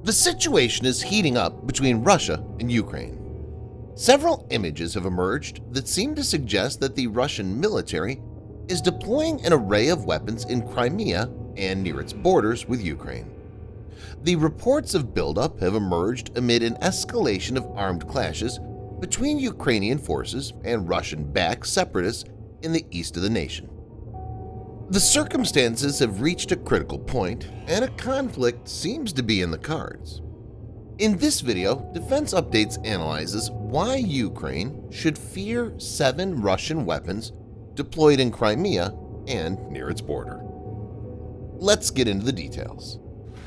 The situation is heating up between Russia and Ukraine. Several images have emerged that seem to suggest that the Russian military is deploying an array of weapons in Crimea and near its borders with Ukraine. The reports of buildup have emerged amid an escalation of armed clashes between Ukrainian forces and Russian-backed separatists in the east of the nation. The circumstances have reached a critical point, and a conflict seems to be in the cards. In this video, Defense Updates analyzes why Ukraine should fear 7 Russian weapons deployed in Crimea and near its border. Let's get into the details.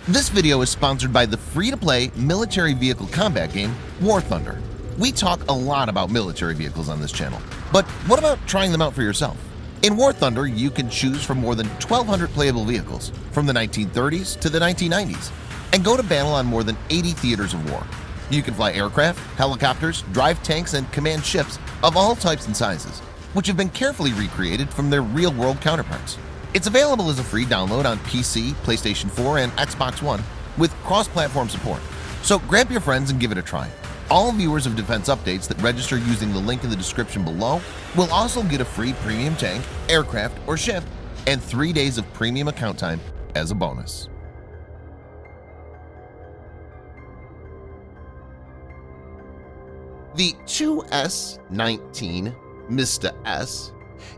This video is sponsored by the free-to-play military vehicle combat game War Thunder. We talk a lot about military vehicles on this channel, but what about trying them out for yourself? In War Thunder, you can choose from more than 1,200 playable vehicles from the 1930s to the 1990s and go to battle on more than 80 theaters of war. You can fly aircraft, helicopters, drive tanks, and command ships of all types and sizes, which have been carefully recreated from their real-world counterparts. It's available as a free download on PC, PlayStation 4, and Xbox One with cross-platform support. So grab your friends and give it a try. All viewers of Defense Updates that register using the link in the description below will also get a free premium tank, aircraft, or ship and 3 days of premium account time as a bonus. The 2S-19 Mista S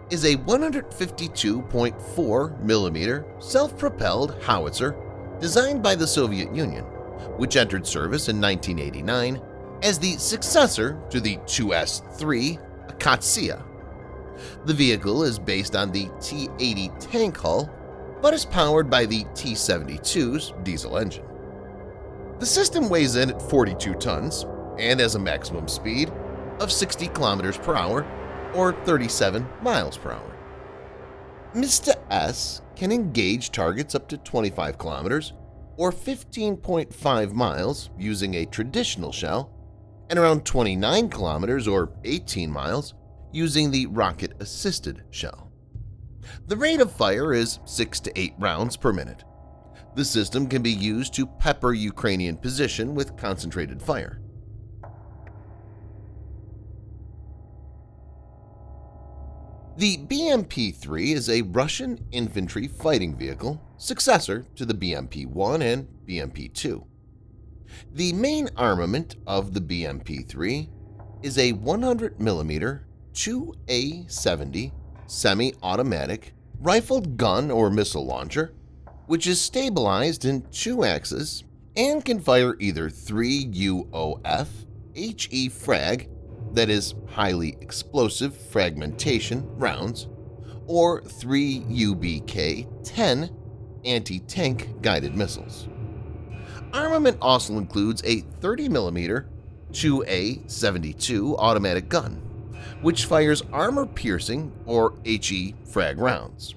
is a 152.4mm self-propelled howitzer designed by the Soviet Union, which entered service in 1989 as the successor to the 2S-3 Akatsiya. The vehicle is based on the T-80 tank hull, but is powered by the T-72's diesel engine. The system weighs in at 42 tons and has a maximum speed of 60 km per hour or 37 miles per hour. Mista S can engage targets up to 25 kilometers or 15.5 miles using a traditional shell and around 29 kilometers or 18 miles using the rocket-assisted shell. The rate of fire is 6 to 8 rounds per minute. The system can be used to pepper Ukrainian position with concentrated fire. The BMP-3 is a Russian infantry fighting vehicle, successor to the BMP-1 and BMP-2. The main armament of the BMP-3 is a 100mm 2A-70 semi-automatic rifled gun or missile launcher, which is stabilized in 2 axes and can fire either 3 UOF HE frag, that is highly explosive fragmentation rounds, or 3 UBK-10 anti-tank guided missiles. Armament also includes a 30mm 2A-72 automatic gun, which fires armor-piercing or HE frag rounds.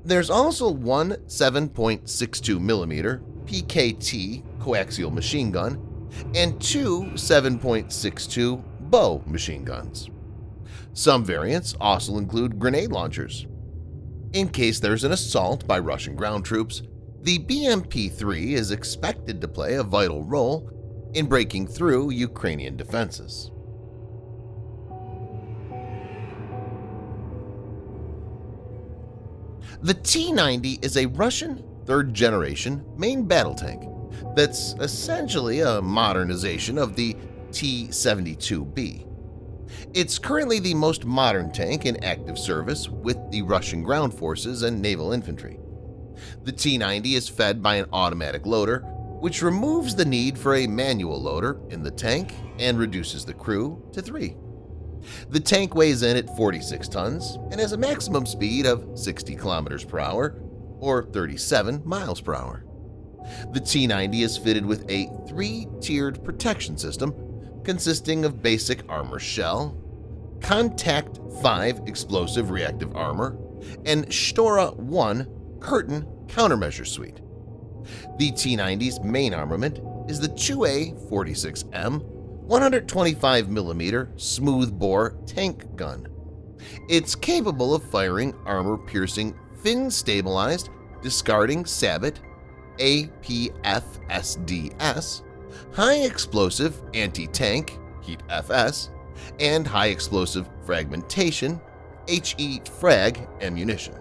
There's also one 7.62mm PKT coaxial machine gun and 2 7.62 bow machine guns. Some variants also include grenade launchers. In case there's an assault by Russian ground troops, the BMP-3 is expected to play a vital role in breaking through Ukrainian defenses. The T-90 is a Russian third-generation main battle tank that's essentially a modernization of the T-72B. It's currently the most modern tank in active service with the Russian ground forces and naval infantry. The T-90 is fed by an automatic loader, which removes the need for a manual loader in the tank and reduces the crew to 3. The tank weighs in at 46 tons and has a maximum speed of 60 kilometers per hour or 37 miles per hour. The T-90 is fitted with a 3-tiered protection system consisting of basic armor shell, Contact 5 explosive reactive armor, and Stora 1 curtain countermeasure suite. The T-90's main armament is the 2A-46M 125mm smoothbore tank gun. It's capable of firing armor-piercing fin-stabilized discarding sabot APFSDS, High Explosive Anti-Tank HEAT-FS, and High Explosive Fragmentation HE-FRAG ammunition,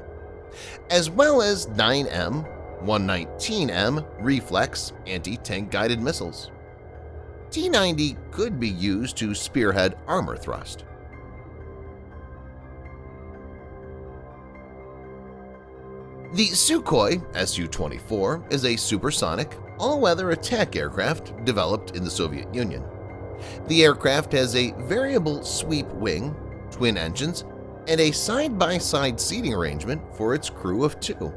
as well as 9M, 119M Reflex anti-tank guided missiles. T-90 could be used to spearhead armor thrust. The Sukhoi Su-24 is a supersonic, all-weather attack aircraft developed in the Soviet Union. The aircraft has a variable sweep wing, twin engines, and a side-by-side seating arrangement for its crew of 2.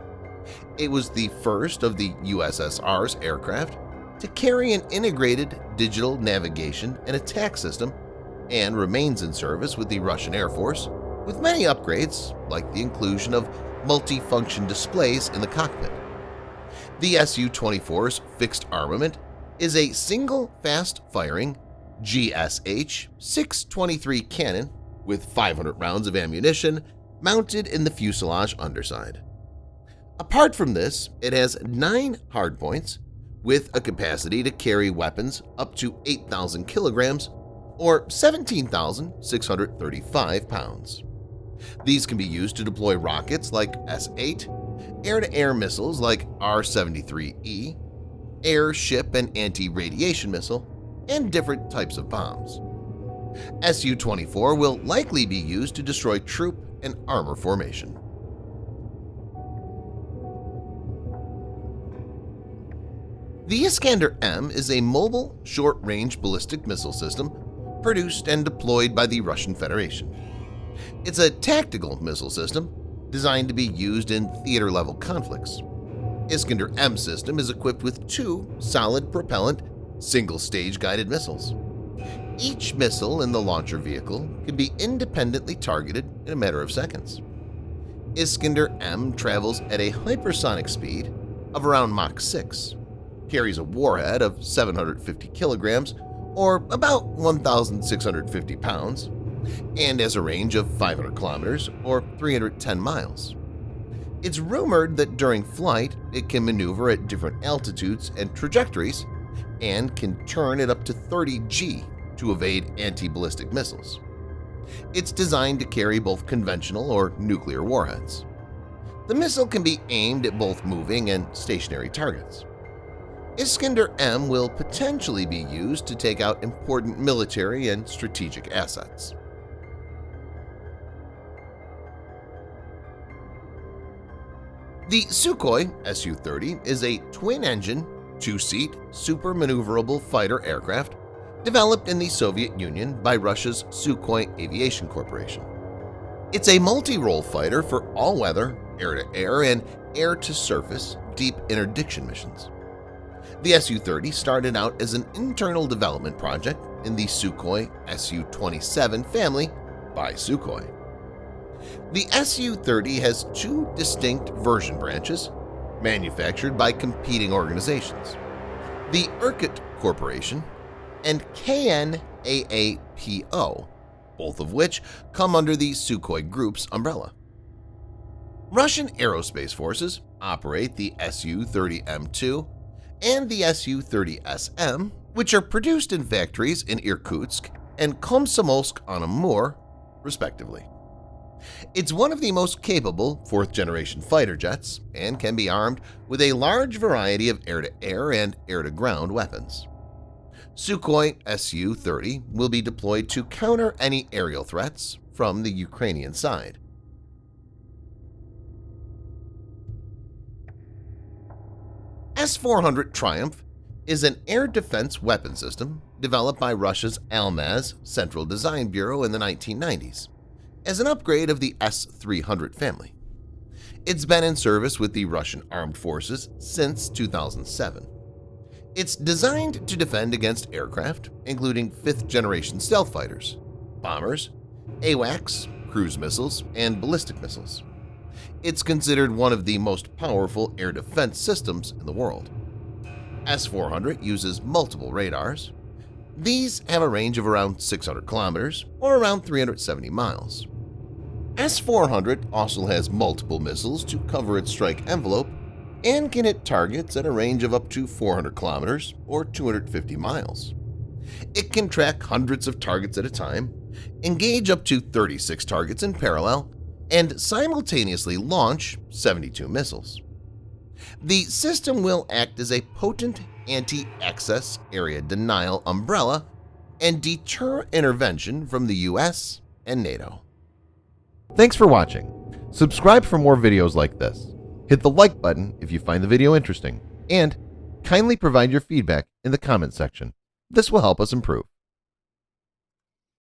It was the first of the USSR's aircraft to carry an integrated digital navigation and attack system and remains in service with the Russian Air Force, with many upgrades like the inclusion of multi-function displays in the cockpit. The Su-24's fixed armament is a single fast-firing GSH-623 cannon with 500 rounds of ammunition mounted in the fuselage underside. Apart from this, it has 9 hardpoints with a capacity to carry weapons up to 8,000 kilograms or 17,635 pounds. These can be used to deploy rockets like S-8, air-to-air missiles like R-73E, airship and anti-radiation missile, and different types of bombs. Su-24 will likely be used to destroy troop and armor formation. The Iskander-M is a mobile, short-range ballistic missile system produced and deployed by the Russian Federation. It's a tactical missile system designed to be used in theater-level conflicts. Iskander-M system is equipped with 2 solid-propellant, single-stage guided missiles. Each missile in the launcher vehicle can be independently targeted in a matter of seconds. Iskander-M travels at a hypersonic speed of around Mach 6, carries a warhead of 750 kilograms or about 1,650 pounds, and has a range of 500 kilometers or 310 miles. It's rumored that during flight it can maneuver at different altitudes and trajectories and can turn at up to 30 G to evade anti-ballistic missiles. It's designed to carry both conventional or nuclear warheads. The missile can be aimed at both moving and stationary targets. Iskander-M will potentially be used to take out important military and strategic assets. The Sukhoi Su-30 is a twin-engine, 2-seat, super-maneuverable fighter aircraft developed in the Soviet Union by Russia's Sukhoi Aviation Corporation. It's a multi-role fighter for all-weather, air-to-air, and air-to-surface deep interdiction missions. The Su-30 started out as an internal development project in the Sukhoi Su-27 family by Sukhoi. The Su-30 has 2 distinct version branches manufactured by competing organizations, the Irkut Corporation and KNAAPO, both of which come under the Sukhoi Group's umbrella. Russian aerospace forces operate the Su-30M2 and the Su-30SM, which are produced in factories in Irkutsk and Komsomolsk-on-Amur, respectively. It's one of the most capable 4th-generation fighter jets and can be armed with a large variety of air-to-air and air-to-ground weapons. Sukhoi Su-30 will be deployed to counter any aerial threats from the Ukrainian side. S-400 Triumph is an air defense weapon system developed by Russia's Almaz Central Design Bureau in the 1990s as an upgrade of the S-300 family. It's been in service with the Russian Armed Forces since 2007. It's designed to defend against aircraft, including 5th-generation stealth fighters, bombers, AWACS, cruise missiles, and ballistic missiles. It's considered one of the most powerful air defense systems in the world. S-400 uses multiple radars. These have a range of around 600 kilometers or around 370 miles. S-400 also has multiple missiles to cover its strike envelope, and can hit targets at a range of up to 400 kilometers or 250 miles. It can track hundreds of targets at a time, engage up to 36 targets in parallel, and simultaneously launch 72 missiles. The system will act as a potent anti-access area denial umbrella and deter intervention from the US and NATO. Thanks for watching. Subscribe for more videos like this. Hit the like button if you find the video interesting, and kindly provide your feedback in the comment section. This will help us improve.